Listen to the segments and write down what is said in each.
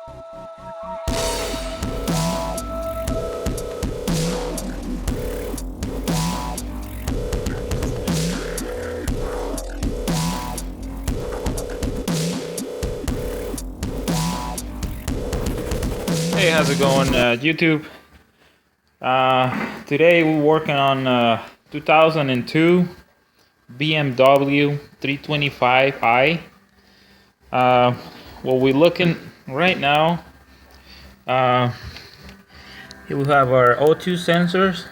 Hey, how's it going, YouTube? Today we're working on 2002 BMW 325i. What we're looking right now, here we have our O2 sensors,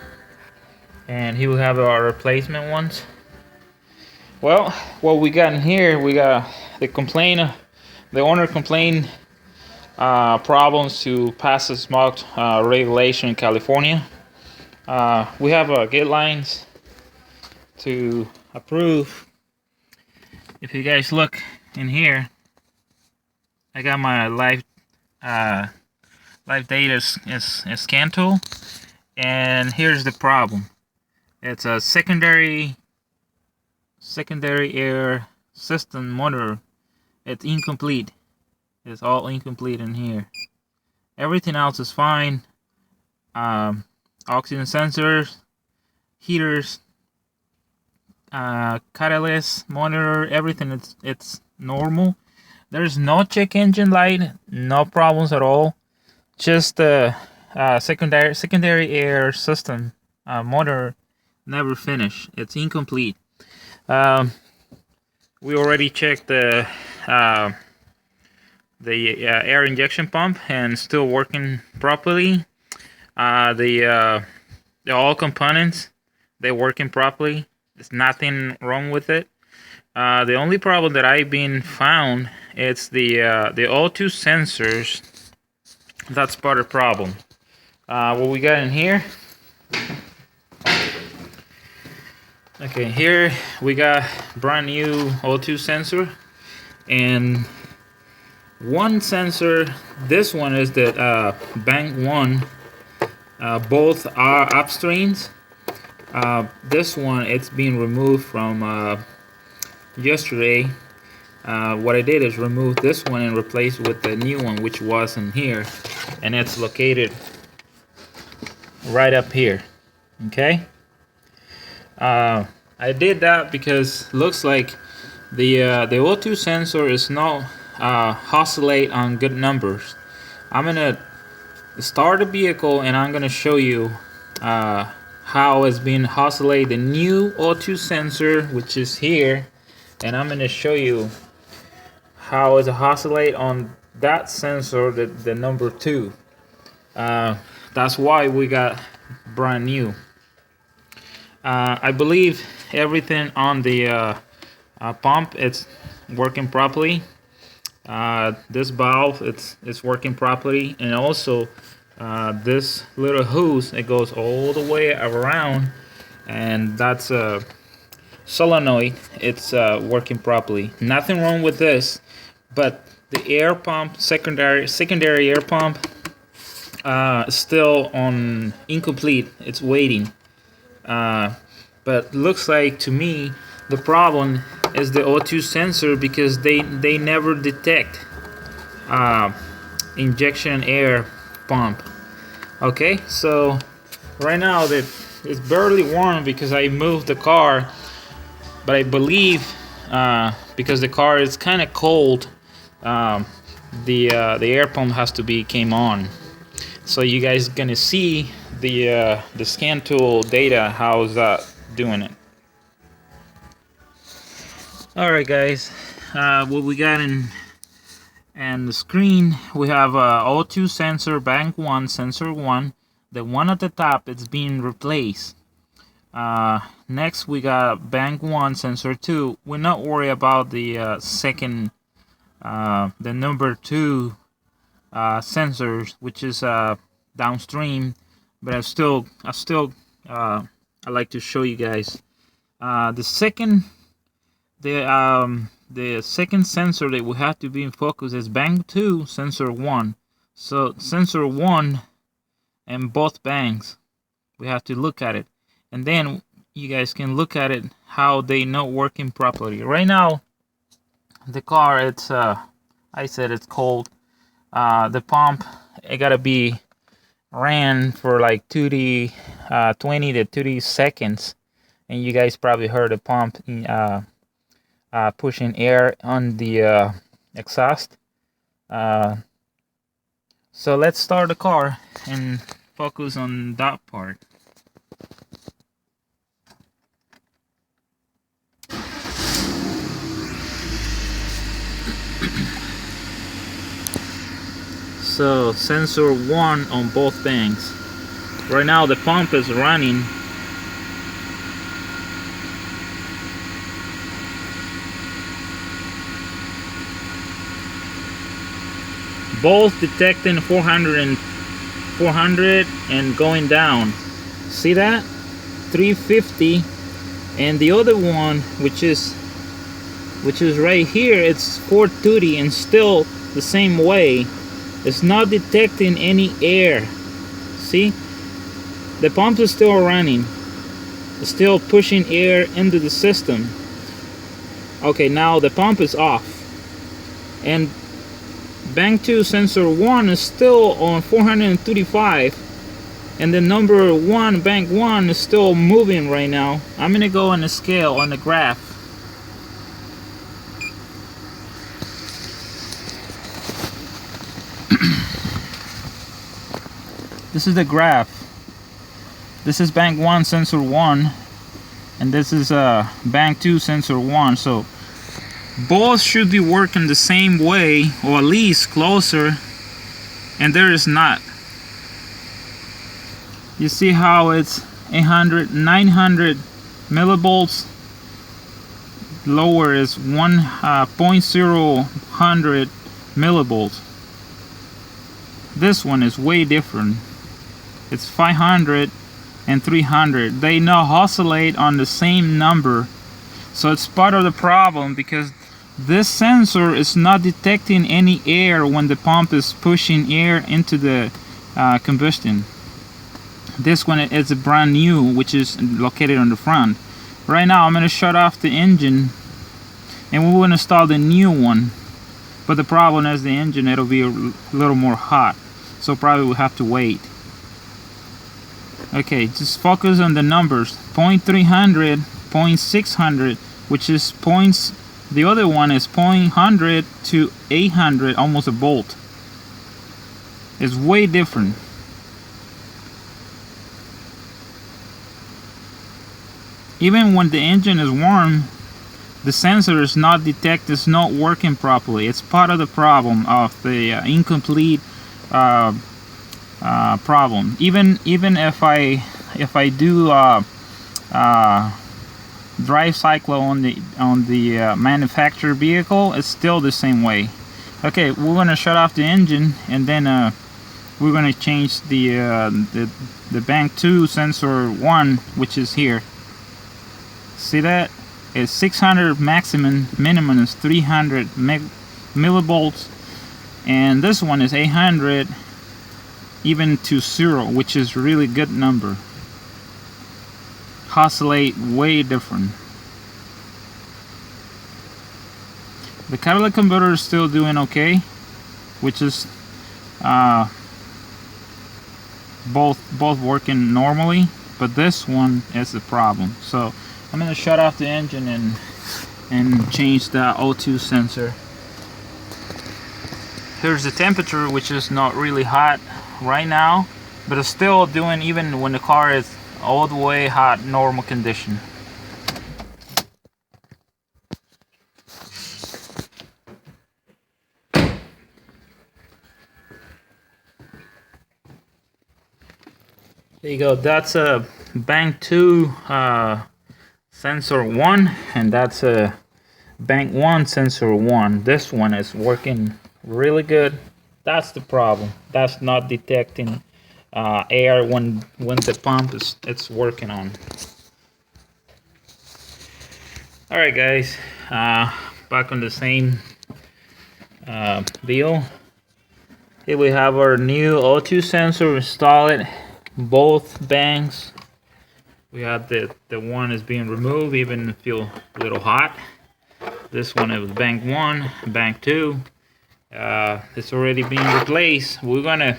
and here we have our replacement ones. Well, what we got in here, we got the owner complained problems to pass the smog regulation in California. We have gate lines to approve. If you guys look in here, I got my live data scan tool, and here's the problem. It's a secondary air system motor. It's incomplete. It's all incomplete in here. Everything else is fine. Oxygen sensors, heaters, catalyst, monitor, everything it's normal. There's no check engine light, no problems at all. Just the secondary air system motor never finished. It's incomplete. We already checked the air injection pump, and still working properly. The all components, they're working properly. There's nothing wrong with it. The only problem that I've been found, it's the O2 sensors. That's part of the problem. What we got in here? Okay, here we got brand new O2 sensor, and one sensor. This one is the bank one. Both are upstreams. This one, it's been removed from yesterday. What I did is remove this one and replace with the new one, which was in here, and it's located right up here. Okay. I did that because looks like the O2 sensor is not oscillate on good numbers. I'm gonna start the vehicle, and I'm gonna show you how it's been oscillate the new O2 sensor, which is here, and I'm gonna show you how it's oscillate on that sensor, the number 2. That's why we got brand new. I believe everything on the pump, it's working properly. This valve, it's working properly, and also this little hose, it goes all the way around, and that's a solenoid. It's working properly. Nothing wrong with this, but the air pump, secondary air pump, still on incomplete. It's waiting. But looks like to me the problem is the O2 sensor, because they never detect injection air pump. Okay, so right now that it's barely warm because I moved the car, but I believe because the car is kind of cold, the air pump has to be came on. So you guys gonna see the scan tool data, how's that doing it. Alright guys, what we got in the screen, we have O2 sensor bank 1, sensor 1. The one at the top, it's being replaced. Next we got bank 1, sensor 2. We're not worried about the second, the number 2 sensors, which is downstream, but I like to show you guys the second sensor that we have to be in focus is bank 2, sensor 1. So sensor 1 and both banks, we have to look at it, and then you guys can look at it how they not working properly. Right now the car, it's I said it's cold. the pump, it gotta be ran for like 20 to 30 seconds, and you guys probably heard the pump pushing air on the exhaust. So let's start the car and focus on that part. So sensor 1 on both banks. Right now the pump is running. Both detecting 400 and going down. See that? 350, and the other one, which is right here, it's 430 and still the same way. It's not detecting any air. See? The pump is still running. It's still pushing air into the system. Okay, now the pump is off. And bank 2 sensor 1 is still on 435. And the number 1, bank 1, is still moving right now. I'm gonna go on the scale, on the graph. This is the graph. This is bank 1 sensor 1, and this is bank 2 sensor 1. So both should be working the same way, or at least closer, and there is not. You see how it's 900 millivolts. Lower is 1.0 millivolts. This one is way different. It's 500 and 300. They now oscillate on the same number. So it's part of the problem, because this sensor is not detecting any air when the pump is pushing air into the combustion. This one is a brand new, which is located on the front. Right now I'm going to shut off the engine and we will install the new one. But the problem is the engine, it'll be a little more hot, so probably we'll have to wait. Okay, just focus on the numbers. 0.300, 0.600, which is points. The other one is 0.100 to 800, almost a volt. It's way different. Even when the engine is warm, the sensor is not it's not working properly. It's part of the problem of the incomplete problem. Even if I do drive cycle on the manufactured vehicle, it's still the same way. Okay, we're gonna shut off the engine, and then we're gonna change the bank 2 sensor 1, which is here. See that? It's 600 maximum, minimum is 300 millivolts, and this one is 800 even to 0, which is really good number. Oscillate way different. The catalytic converter is still doing okay, which is both working normally, but this one is the problem. So I'm gonna shut off the engine and change the O2 sensor. Here's the temperature, which is not really hot right now, but it's still doing even when the car is all the way hot, normal condition. There you go. That's a bank 2 sensor 1, and that's a bank 1 sensor 1. This one is working really good. That's the problem. That's not detecting air when the pump it's working on. All right, guys. Back on the same deal. Here we have our new O2 sensor installed. Both banks. We have the one is being removed, even feel a little hot. This one is bank 1, bank 2. it's already being replaced. We're gonna,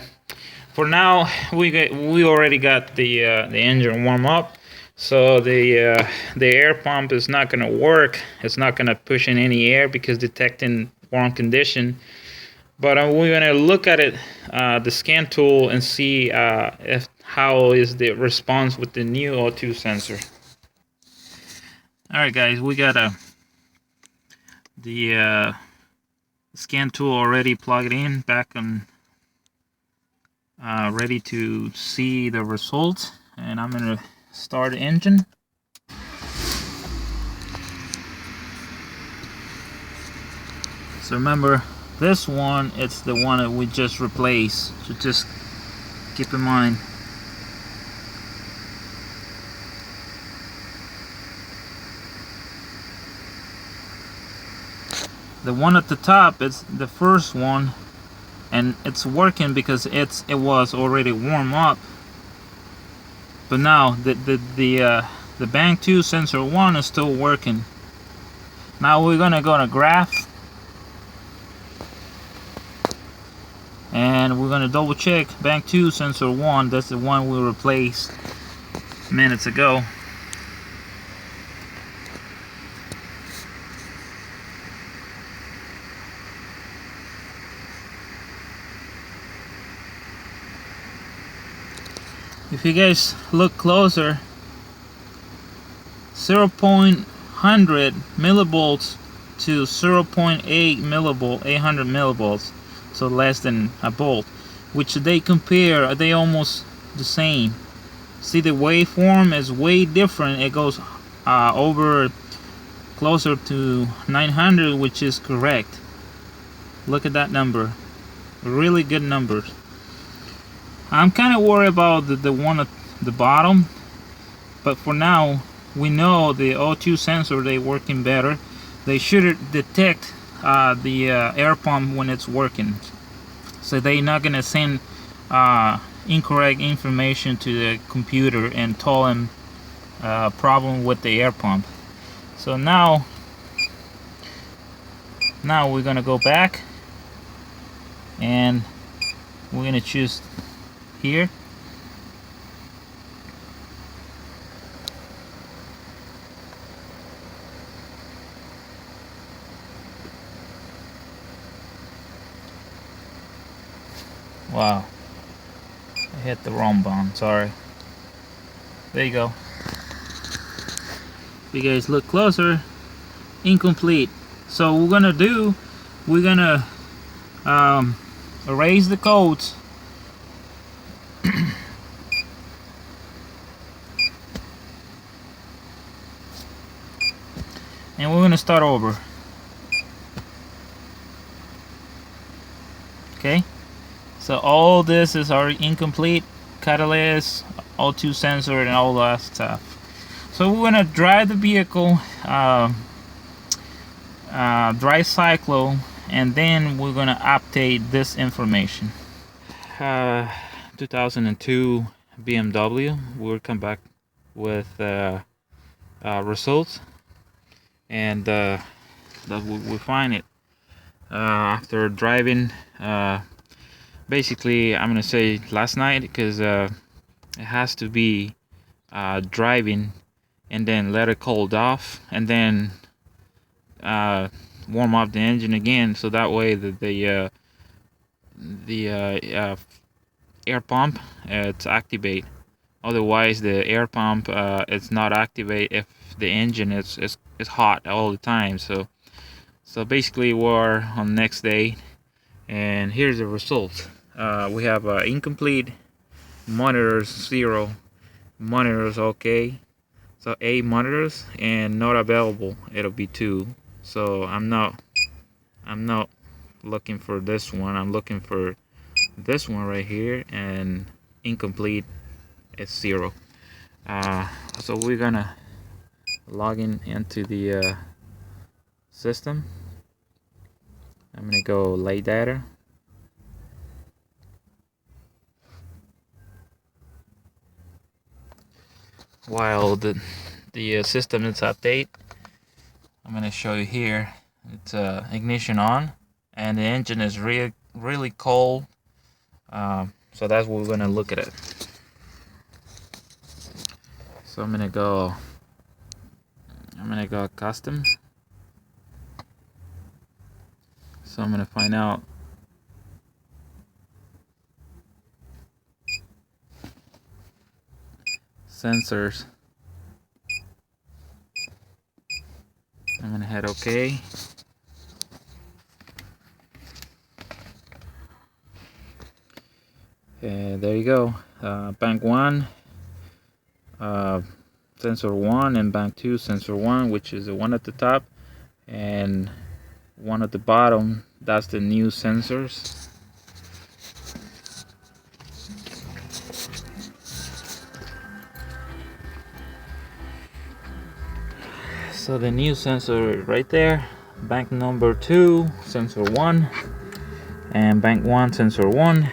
for now, we already got the engine warm up, so the air pump is not gonna work. It's not gonna push in any air because detecting warm condition. But we're gonna look at it, the scan tool, and see if how is the response with the new O2 sensor. All right, guys, we got the scan tool already plugged in back on, ready to see the results, and I'm gonna start the engine. So remember, this one, it's the one that we just replaced, so just keep in mind. The one at the top is the first one, and it's working because it was already warm up. But now the Bang 2 sensor 1 is still working. Now we're gonna go to graph, and we're gonna double check Bang 2 sensor 1. That's the one we replaced minutes ago. If you guys look closer, 0.100 millivolts to 0.8 millivolt, 800 millivolts, so less than a volt, which they compare, they almost the same. See, the waveform is way different. It goes over closer to 900, which is correct. Look at that number, really good numbers. I'm kind of worried about the one at the bottom, but for now we know the O2 sensor, they working better. They should detect the air pump when it's working, so they're not gonna send incorrect information to the computer and tell them problem with the air pump. So now we're gonna go back, and we're gonna choose here. Wow, I hit the wrong button, sorry. There you go. If you guys look closer, incomplete. So what we're gonna do, we're gonna erase the codes. And we're gonna start over. Okay, so all this is already incomplete, catalyst, O2 sensor, and all that stuff. So we're gonna drive the vehicle, drive cycle, and then we're gonna update this information. 2002 BMW. We'll come back with results, and that we find it after driving. Basically, I'm gonna say last night, because it has to be driving and then let it cool off, and then warm up the engine again, so that way the air pump it's activate. Otherwise the air pump it's not activate if the engine is hot all the time. So basically we're on the next day, and here's the result. We have incomplete, monitors 0, monitors okay, so 8 monitors, and not available, it'll be 2. So I'm not looking for this one, I'm looking for this one right here, and incomplete is 0. So we're gonna log into the system. I'm gonna go lay data. While the system is update, I'm gonna show you here. It's ignition on, and the engine is really cold. So that's what we're gonna look at it. So I'm gonna go custom. So I'm gonna find out sensors. I'm gonna hit OK. And there you go. Bank 1, sensor 1, and bank 2, sensor 1, which is the one at the top, and one at the bottom. That's the new sensors. So the new sensor right there, bank number 2, sensor 1, and bank 1, sensor 1.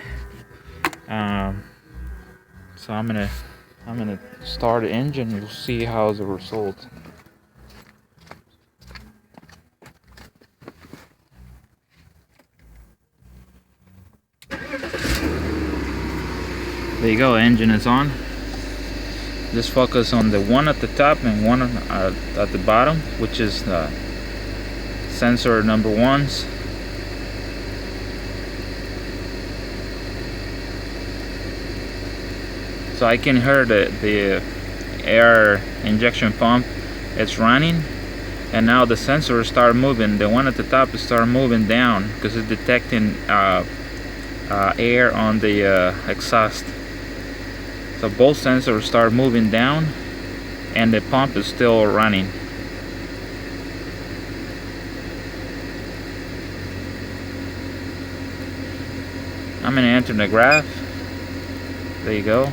So I'm gonna start the engine. You'll see how's the result. There you go, engine is on. Just focus on the one at the top and one at the bottom, which is sensor number 1s. So I can hear the air injection pump. It's running, and now the sensors start moving. The one at the top start moving down because it's detecting air on the exhaust. So both sensors start moving down, and the pump is still running. I'm gonna enter the graph. There you go.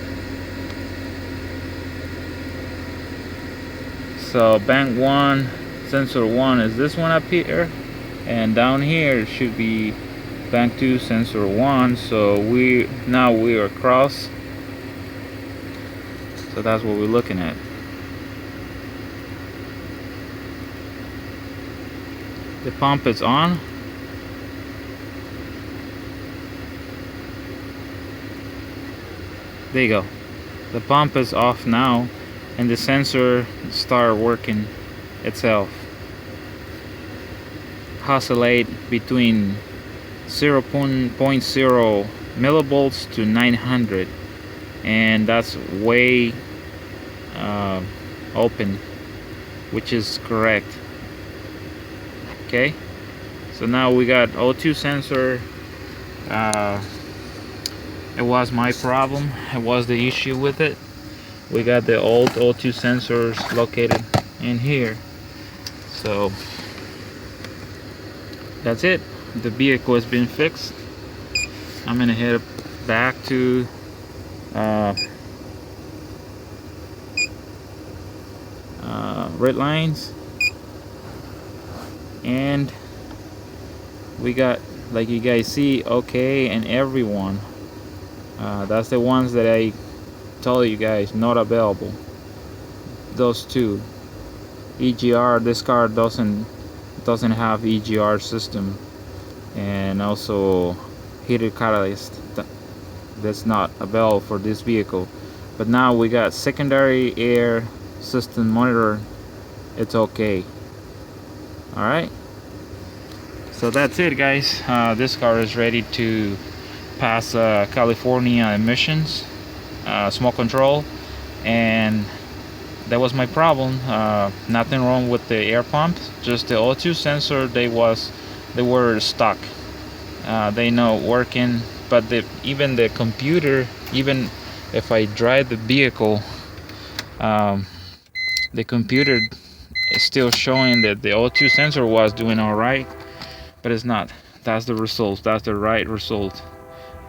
So bank 1, sensor 1 is this one up here, and down here should be bank 2, sensor 1. So we are across. So that's what we're looking at. The pump is on. There you go. The pump is off now, and the sensor start working itself. Oscillate between 0.0 millivolts to 900, and that's way open, which is correct. Okay, so now we got O2 sensor. It was my problem. It was the issue with it. We got the old O2 sensors located in here. So that's it. The vehicle has been fixed. I'm gonna head back to red lines, and we got, like you guys see, OK and everyone. That's the ones that I told you guys not available. Those two. EGR, this car doesn't have EGR system, and also heated catalyst. That's not available for this vehicle. But now we got secondary air system monitor. It's okay. Alright, so that's it, guys. This car is ready to pass California emissions, smoke control, and that was my problem. Nothing wrong with the air pumps, just the O2 sensor. They were stuck. They not working, but even the computer, even if I drive the vehicle, the computer is still showing that the O2 sensor was doing all right, but it's not. That's the result. That's the right result.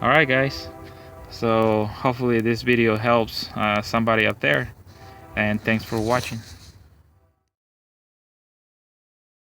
All right, guys, so hopefully this video helps somebody out there, and thanks for watching.